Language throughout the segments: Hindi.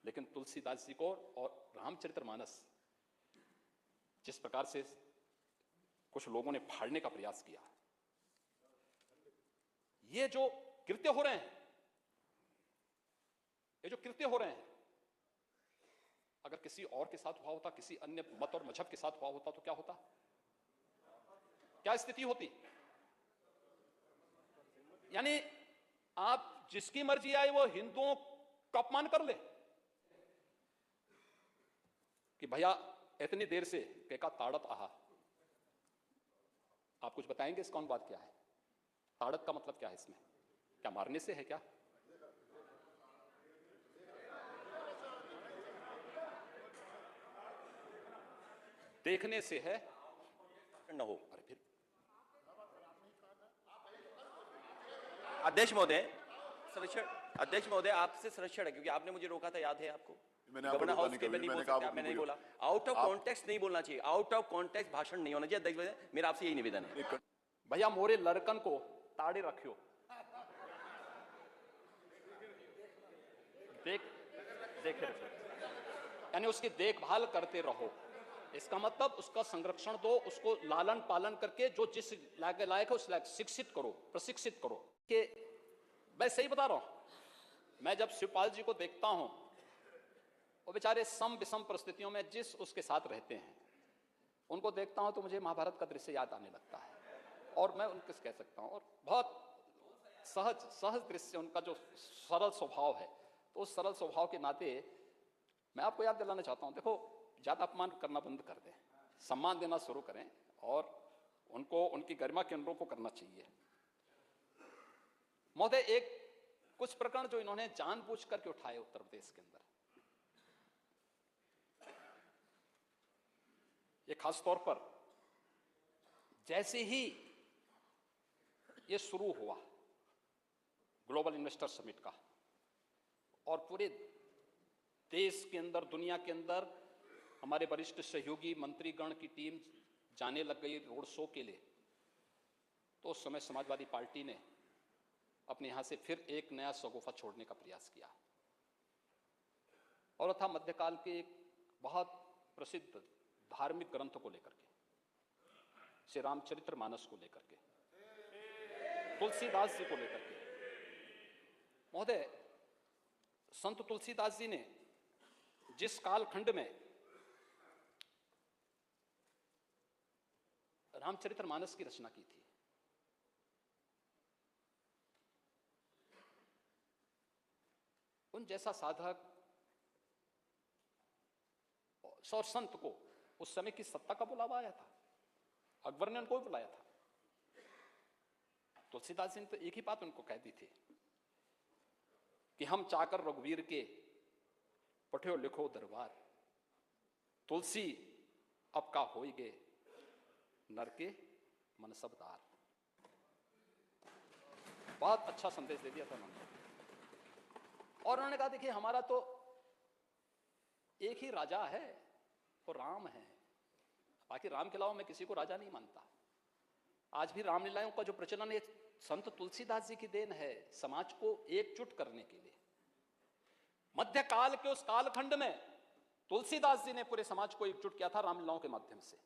लेकिन तुलसीदास जी को और रामचरितमानस जिस प्रकार से कुछ लोगों ने फाड़ने का प्रयास किया, ये जो कृत्य हो रहे हैं, अगर किसी और के साथ हुआ होता, किसी अन्य मत और मजहब के साथ हुआ होता तो क्या होता, क्या स्थिति होती? यानी आप जिसकी मर्जी आए वो हिंदुओं का अपमान कर ले कि भैया इतनी देर से केका ताड़त आहा। आप कुछ बताएंगे इसका अनुवाद क्या है? ताड़त का मतलब क्या है इसमें? क्या मारने से है क्या? देखने से है न हो। अरे फिर अध्यक्ष महोदय आपसे संरक्षण है, क्योंकि आपने मुझे रोका था, याद है आपको? गवर्नर हाउस के नहीं बोल सकते, मैंने नहीं बोला। आउट ऑफ कॉन्टेक्स्ट नहीं बोलना चाहिए, आउट ऑफ कॉन्टेक्स्ट भाषण नहीं होना चाहिए। अध्यक्ष मेरा आपसे यही निवेदन है। भैया मोरे लड़कन को ताड़े रखियो, देखे रखो, यानी उसकी देखभाल करते रहो। इसका मतलब उसका संरक्षण दो, उसको लालन पालन करके जो जिस लायक है उस लायक शिक्षित करो, प्रशिक्षित करो। कि मैं सही बता रहा हूं, मैं जब शिवपाल जी को देखता हूं, वो बेचारे सम विषम परिस्थितियों में जिस उसके साथ रहते हैं, उनको देखता हूं तो मुझे महाभारत का दृश्य याद आने लगता है। और मैं उनके कह सकता हूं, और बहुत सहज दृश्य, उनका जो सरल स्वभाव है, तो उस सरल स्वभाव के नाते मैं आपको याद दिलाना चाहता हूं, देखो ज्यादा अपमान करना बंद कर दें, सम्मान देना शुरू करें और उनको उनकी गरिमा के अनुरूप करना चाहिए। महोदय, एक कुछ प्रकरण जो इन्होंने जानबूझ करके उठाए उत्तर प्रदेश के अंदर, ये खास तौर पर जैसे ही ये शुरू हुआ ग्लोबल इन्वेस्टर समिट का, और पूरे देश के अंदर, दुनिया के अंदर हमारे वरिष्ठ सहयोगी मंत्रीगण की टीम जाने लग गई रोड शो के लिए, तो उस समय समाजवादी पार्टी ने अपने यहां से फिर एक नया शगुफा छोड़ने का प्रयास किया, और था मध्यकाल के एक बहुत प्रसिद्ध धार्मिक ग्रंथ को लेकर के, श्री रामचरितमानस को लेकर के, तुलसीदास जी को लेकर के। महोदय, संत तुलसीदास जी ने जिस कालखंड में रामचरितमानस की रचना की थी, उन जैसा साधक और संत को उस समय की सत्ता का बुलावा आया था, अकबर ने उनको भी बुलाया था। तुलसीदास जी ने तो एक ही बात उनको कह दी थी कि हम चाकर रघुवीर के पठ्यो लिखो दरबार, तुलसी अब का होइगे नर के मन सबदार। बहुत अच्छा संदेश दे दिया था उन्होंने। और उन्होंने कहा देखिए हमारा तो एक ही राजा है, वो राम है, बाकी राम के अलावा मैं किसी को राजा नहीं मानता। आज भी रामलीलाओं का जो प्रचलन है संत तुलसीदास जी की देन है, समाज को एकजुट करने के लिए। मध्यकाल के उस कालखंड में तुलसीदास जी ने पूरे समाज को एकजुट किया था रामलीलाओं के माध्यम से।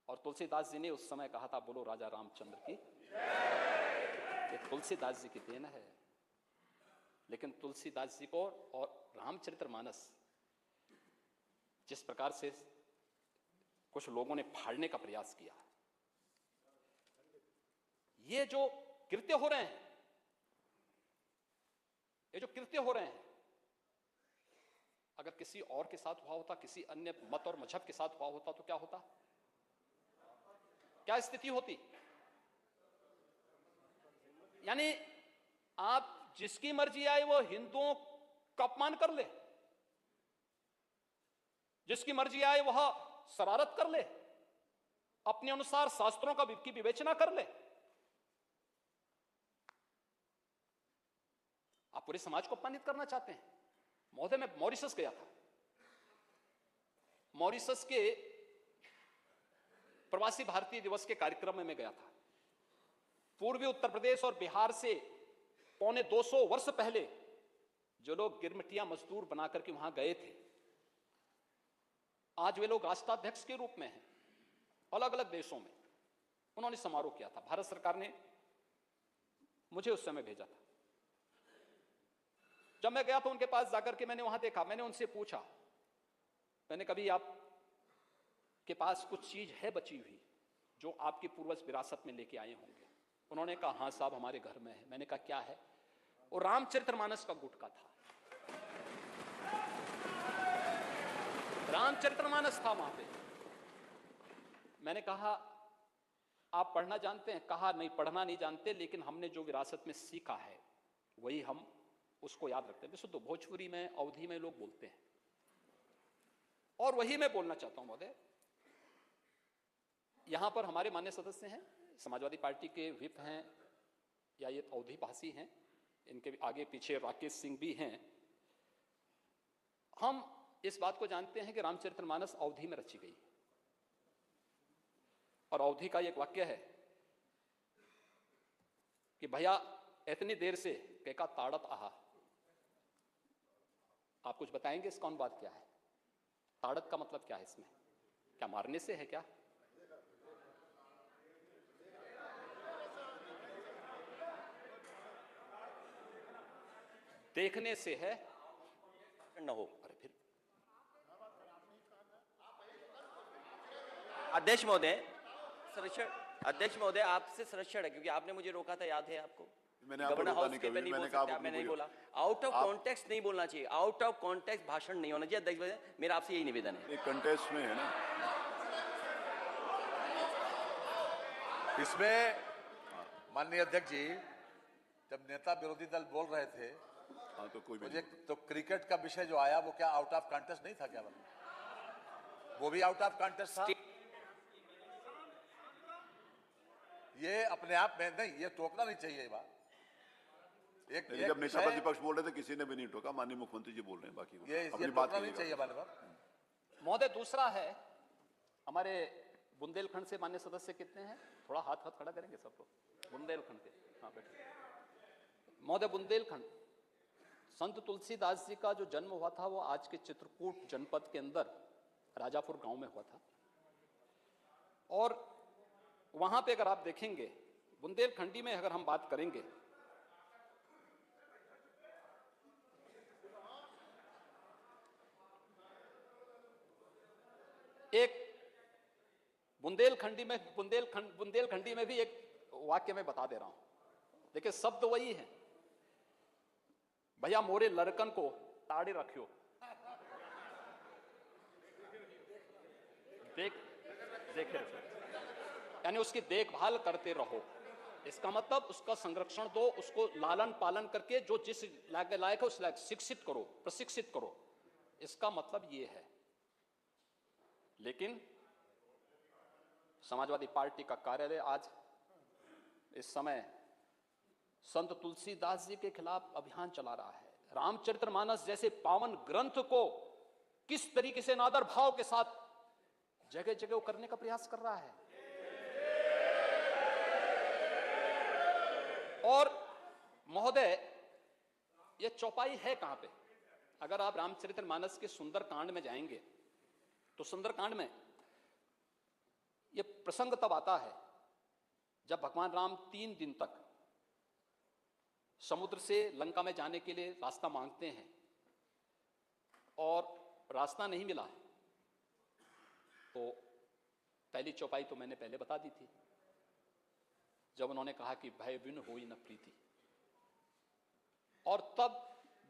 और तुलसीदास जी ने उस समय कहा था, बोलो राजा रामचंद्र की जय। तुलसीदास जी की देन है। लेकिन तुलसीदास जी को और रामचरितमानस जिस प्रकार से कुछ लोगों ने फाड़ने का प्रयास किया, ये जो कृत्य हो रहे हैं, अगर किसी और के साथ हुआ होता, किसी अन्य मत और मजहब के साथ हुआ होता तो क्या होता, क्या स्थिति होती? यानी आप जिसकी मर्जी आए वो हिंदुओं का अपमान कर ले, जिसकी मर्जी आए वह शरारत कर ले, अपने अनुसार शास्त्रों की विवेचना कर ले। आप पूरे समाज को अपमानित करना चाहते हैं। महोदय, मैं मॉरिशस गया था। मॉरिशस के प्रवासी भारतीय दिवस के कार्यक्रम में मैं गया था। पूर्वी उत्तर प्रदेश और बिहार से 250 वर्ष पहले जो लोग गिरमिटिया मजदूर बना करके वहां गए थे, आज वे लोग राष्ट्राध्यक्ष के रूप में हैं अलग अलग देशों में। उन्होंने समारोह किया था, भारत सरकार ने मुझे उस समय भेजा था। जब मैं गया तो उनके पास जाकर के मैंने वहां देखा, मैंने उनसे पूछा, मैंने कभी आप के पास कुछ चीज है बची हुई जो आपके पूर्वज विरासत में लेके आए होंगे? उन्होंने कहा हाँ साहब हमारे घर में है। मैंने कहा क्या है? और रामचरितमानस का गुटका था, रामचरितमानस था वहां पे। मैंने कहा आप पढ़ना जानते हैं? कहा नहीं, पढ़ना नहीं जानते, लेकिन हमने जो विरासत में सीखा है वही हम उसको याद रखते हैं। वैसे तो भोजपुरी में, अवधी में लोग बोलते हैं, और वही मैं बोलना चाहता हूं महोदय। यहां पर हमारे मान्य सदस्य हैं, समाजवादी पार्टी के व्हिप हैं या ये अवधी भाषी हैं, इनके आगे पीछे राकेश सिंह भी हैं। हम इस बात को जानते हैं कि रामचरितमानस अवधी में रची गई, और अवधी का एक वाक्य है कि भैया इतनी देर से केका ताड़त आहा। आप कुछ बताएंगे इसका अनुवाद क्या है? ताड़त का मतलब क्या है इसमें? क्या मारने से है क्या? देखने से है न हो। अरे फिर अध्यक्ष महोदय, अध्यक्ष महोदय आपसे संरक्षण है, क्योंकि आपने मुझे रोका था, याद है आपको? गवर्नर हाउस के पे नहीं बोल सकते, मैंने नहीं बोला। आउट ऑफ कॉन्टेक्स्ट नहीं बोलना चाहिए, आउट ऑफ कॉन्टेक्स्ट भाषण नहीं होना चाहिए। अध्यक्ष महोदय मेरा आपसे यही निवेदन है। कंटेस्ट में है ना, इसमें माननीय अध्यक्ष जी, जब नेता विरोधी दल बोल रहे थे, हाँ तो कोई मुझे तो क्रिकेट का विषय जो आया वो क्या आउट ऑफ कॉन्टेस्ट नहीं था क्या? वो भी आउट ऑफ कॉन्टेस्ट था। ये अपने आप में नहीं, ये टोकना नहीं चाहिए ये बात। एक जब नेता प्रतिपक्ष बोल रहे थे किसी ने भी नहीं टोका, माननीय मुख्यमंत्री जी बोल रहे हैं, बाकी ये टोकना नहीं चाहिए बार बार। महोदय दूसरा है, हमारे बुंदेलखंड से मान्य सदस्य कितने हैं? थोड़ा हाथ खड़ा करेंगे सब लोग बुंदेलखंड के। हाँ बैठे। महोदय बुंदेलखंड, संत तुलसीदास जी का जो जन्म हुआ था वो आज के चित्रकूट जनपद के अंदर राजापुर गांव में हुआ था, और वहां पे अगर आप देखेंगे बुंदेलखंडी में अगर हम बात करेंगे, एक बुंदेलखंडी में भी एक वाक्य में बता दे रहा हूं। देखिए शब्द वही है, भैया मोरे लड़कन को ताड़े रखियो। देखे यानी उसकी देखभाल करते रहो। इसका मतलब उसका संरक्षण दो, उसको लालन पालन करके जो जिस लायक है उस लायक शिक्षित करो, प्रशिक्षित करो। इसका मतलब ये है। लेकिन समाजवादी पार्टी का कार्यालय आज इस समय संत तुलसीदास जी के खिलाफ अभियान चला रहा है। रामचरितमानस जैसे पावन ग्रंथ को किस तरीके से नादर भाव के साथ जगह जगह करने का प्रयास कर रहा है। और महोदय ये चौपाई है कहां पे? अगर आप रामचरितमानस के सुंदरकांड में जाएंगे तो सुंदरकांड में ये प्रसंग तब आता है जब भगवान राम 3 दिन तक समुद्र से लंका में जाने के लिए रास्ता मांगते हैं और रास्ता नहीं मिला। तो पहली चौपाई तो मैंने पहले बता दी थी, जब उन्होंने कहा कि भय बिन होई न प्रीति। और तब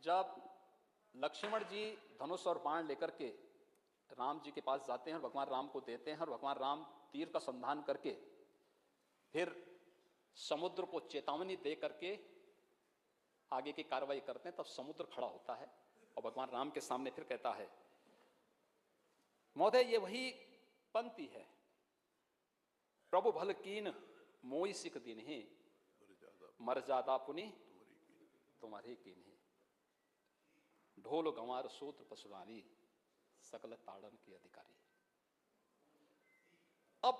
जब लक्ष्मण जी धनुष और बाण लेकर के राम जी के पास जाते हैं और भगवान राम को देते हैं, और भगवान राम तीर का संधान करके फिर समुद्र को चेतावनी दे करके आगे की कार्रवाई करते हैं, तब समुद्र खड़ा होता है और भगवान राम के सामने फिर कहता है। महोदय ये वही पंक्ति है, प्रभु भल कीन मोई सिख दिन ही मर्यादा पुनि तुम्हारे कीन ही, ढोल गंवार सूत्र पशुरानी सकल ताड़न के अधिकारी। अब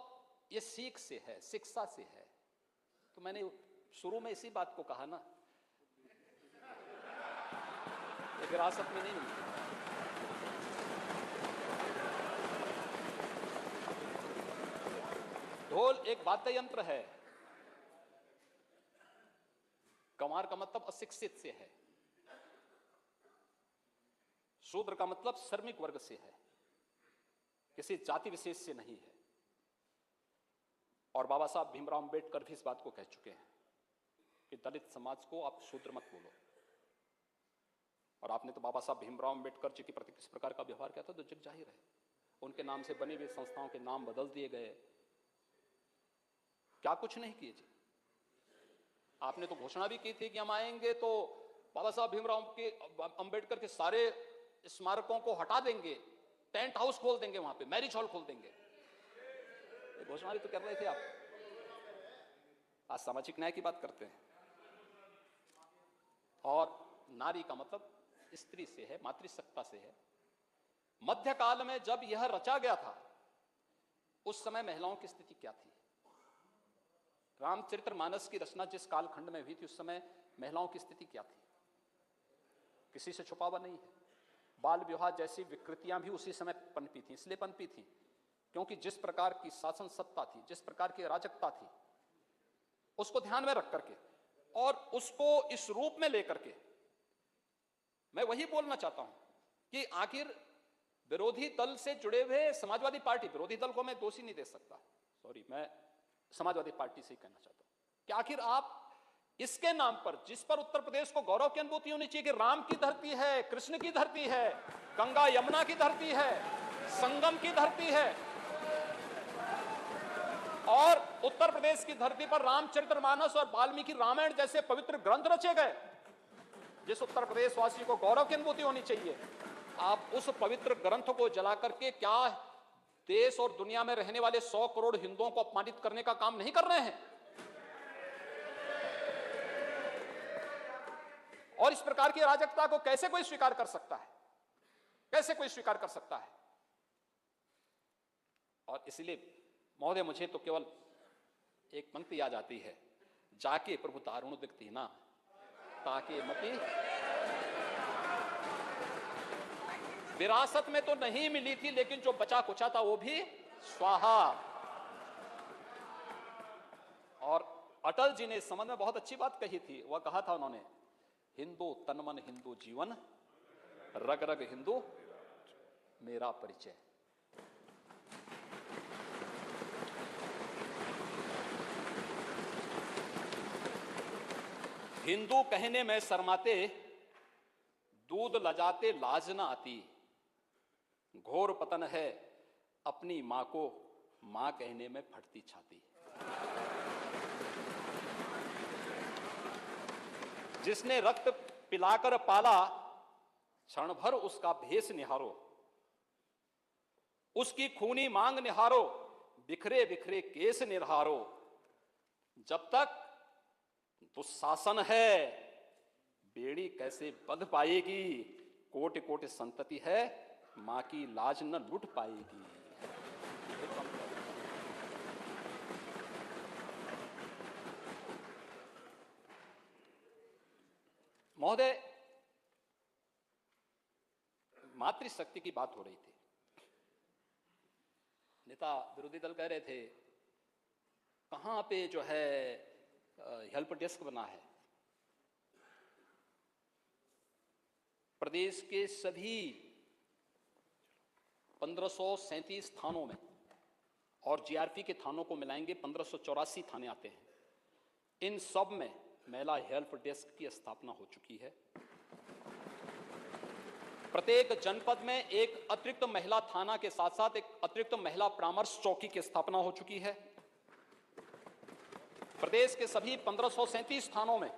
ये सीख से है, शिक्षा से है। तो मैंने शुरू में इसी बात को कहा ना, ये विरासत में नहीं मिलती। ढोल एक वाद्य यंत्र है। गंवार का मतलब अशिक्षित से है, शूद्र का मतलब श्रमिक वर्ग से है, किसी जाति विशेष से नहीं है। और बाबा साहब भीमराव अंबेडकर भी इस बात को कह चुके हैं कि दलित समाज को आप शूद्र मत बोलो। और आपने तो बाबा साहब भीमराव अंबेडकर जी के प्रति किस प्रकार का व्यवहार किया था तो जग जाहिर है। उनके नाम से बनी हुई संस्थाओं के नाम बदल दिए गए, क्या कुछ नहीं किए जी। आपने तो घोषणा भी की थी कि हम आएंगे तो बाबा साहब भीमराव के अंबेडकर के सारे स्मारकों को हटा देंगे, टेंट हाउस खोल देंगे, वहां पे मैरिज हॉल खोल देंगे। घोषणा भी तो कर रहे थे आप। आज सामाजिक न्याय की बात करते हैं। और नारी का मतलब स्त्री से है, मातृसत्ता से है। मध्यकाल में जब यह रचा गया था उस समय महिलाओं की स्थिति क्या थी? रामचरितमानस की रचना जिस कालखंड में हुई थी उस समय महिलाओं की स्थिति क्या थी? किसी से छुपा हुआ नहीं है। बाल विवाह जैसी विकृतियां भी उसी समय पनपी थी। इसलिए पनपी थी क्योंकि जिस प्रकार की शासन सत्ता थी, जिस प्रकार की अराजकता थी, उसको ध्यान में रख करके और उसको इस रूप में लेकर के मैं वही बोलना चाहता हूं कि आखिर विरोधी दल से जुड़े हुए समाजवादी पार्टी, विरोधी दल को मैं दोषी नहीं दे सकता, सॉरी, मैं समाजवादी पार्टी से ही कहना चाहता हूं कि आखिर आप इसके नाम पर, जिस पर उत्तर प्रदेश को गौरव की अनुभूति होनी चाहिए कि राम की धरती है, कृष्ण की धरती है, गंगा यमुना की धरती है, संगम की धरती है, और उत्तर प्रदेश की धरती पर रामचरितमानस और वाल्मीकि रामायण जैसे पवित्र ग्रंथ रचे गए, जिस उत्तर प्रदेश वासियों को गौरव की अनुभूति होनी चाहिए, आप उस पवित्र ग्रंथ को जला करके क्या देश और दुनिया में रहने वाले 100 करोड़ हिंदुओं को अपमानित करने का काम नहीं कर रहे हैं? और इस प्रकार की अराजकता को कैसे कोई स्वीकार कर सकता है? कैसे कोई स्वीकार कर सकता है? और इसलिए महोदय मुझे तो केवल एक पंक्ति याद आती है, जाके प्रभु दारुण दिखती ना ताकि मती। विरासत में तो नहीं मिली थी, लेकिन जो बचा कुचा था वो भी स्वाहा। और अटल जी ने इस संबंध में बहुत अच्छी बात कही थी। वह कहा था उन्होंने, हिंदू तन मन हिंदू जीवन, रग रग हिंदू मेरा परिचय। हिंदू कहने में शर्माते, दूध लजाते लाज न आती, घोर पतन है अपनी मां को मां कहने में फटती छाती। जिसने रक्त पिलाकर पाला, क्षण भर उसका भेष निहारो, उसकी खूनी मांग निहारो, बिखरे बिखरे केस निहारो। जब तक दुशासन है बेड़ी कैसे बंध पाएगी, कोटि कोटि संतति है मां की लाज न लुट पाएगी। महोदय, मातृशक्ति की बात हो रही थी। नेता विरोधी दल कह रहे थे कहां पे जो है हेल्प डेस्क बना है। प्रदेश के सभी 1537 थानों में और जीआरपी के थानों को मिलाएंगे 1584 थाने आते हैं। इन सब में महिला हेल्प डेस्क की स्थापना हो चुकी है। प्रत्येक जनपद में एक अतिरिक्त महिला थाना के साथ साथ एक अतिरिक्त महिला परामर्श चौकी की स्थापना हो चुकी है। प्रदेश के सभी 1537 थानों में